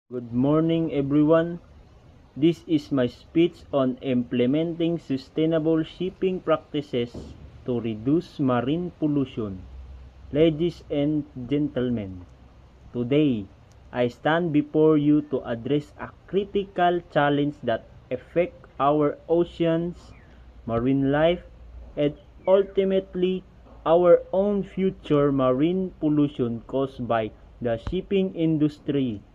Good morning, everyone. This is my speech on implementing sustainable shipping practices to reduce marine pollution. Ladies and gentlemen, today I stand before you to address a critical challenge that affects our oceans, marine life, and ultimately our own future. Marine pollution caused by the shipping industry.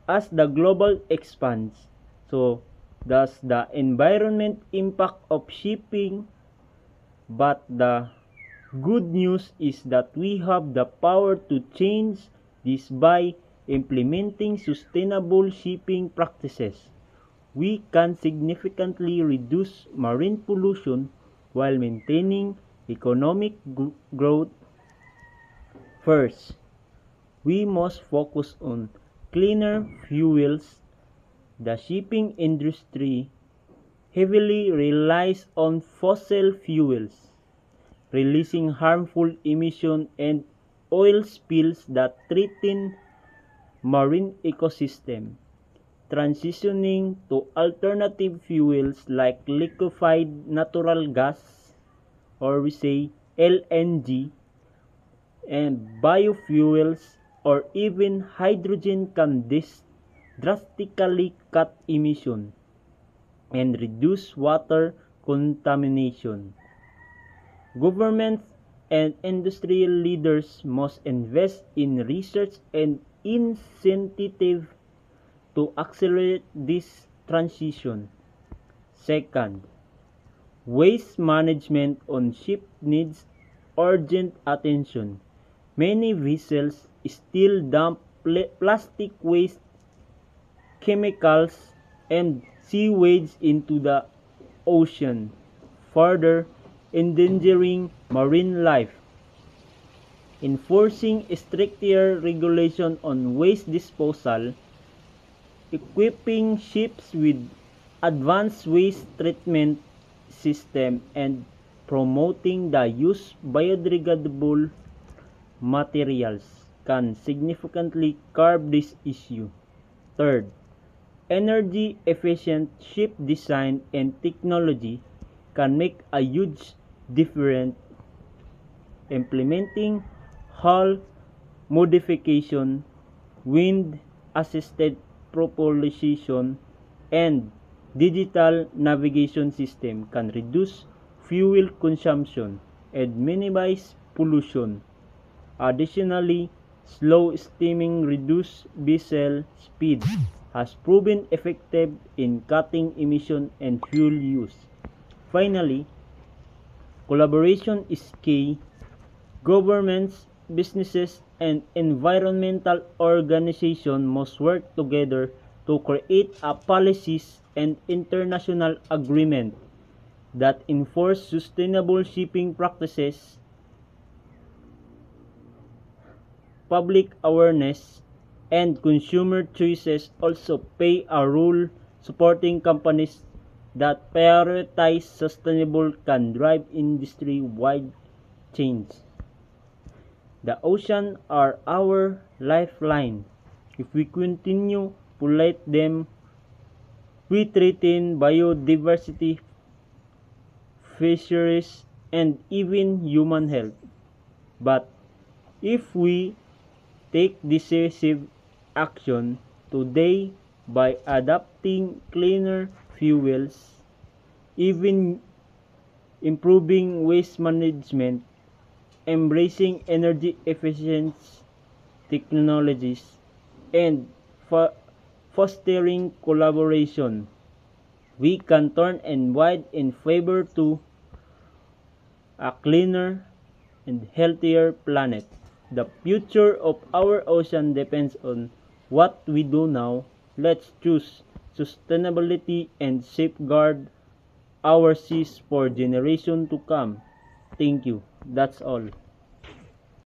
As the global expands, so does the environment impact of shipping. But the good news is that we have the power to change this by implementing sustainable shipping practices. We can significantly reduce marine pollution while maintaining economic growth. First, we must focus on cleaner fuels. The shipping industry heavily relies on fossil fuels, releasing harmful emissions and oil spills that threaten marine ecosystem. Transitioning to alternative fuels like liquefied natural gas, or we say LNG, and biofuels or even hydrogen can drastically cut emission and reduce water contamination. Governments and industry leaders must invest in research and incentive to accelerate this transition. Second, waste management on ship needs urgent attention. Many vessels still dump plastic waste, chemicals, and sewage into the ocean, further endangering marine life. Enforcing stricter regulation on waste disposal, equipping ships with advanced waste treatment system, and promoting the use of biodegradable materials can significantly curb this issue. Third, energy efficient ship design and technology can make a huge difference. Implementing hull modification, wind assisted propulsion, and digital navigation system can reduce fuel consumption and minimize pollution. Additionally, slow steaming reduced vessel speed has proven effective in cutting emission and fuel use. Finally, collaboration is key. Governments, businesses, and environmental organizations must work together to create a policies and international agreement that enforce sustainable shipping practices. Public awareness and consumer choices also play a role. Supporting companies that prioritize sustainable can drive industry-wide change. The oceans are our lifeline. If we continue to pollute them, we threaten biodiversity, fisheries, and even human health. But if we take decisive action today by adopting cleaner fuels, even improving waste management, embracing energy efficient technologies, and fostering collaboration, we can turn and wide in favor to a cleaner and healthier planet. The future of our ocean depends on what we do now. Let's choose sustainability and safeguard our seas for generations to come. Thank you. That's all.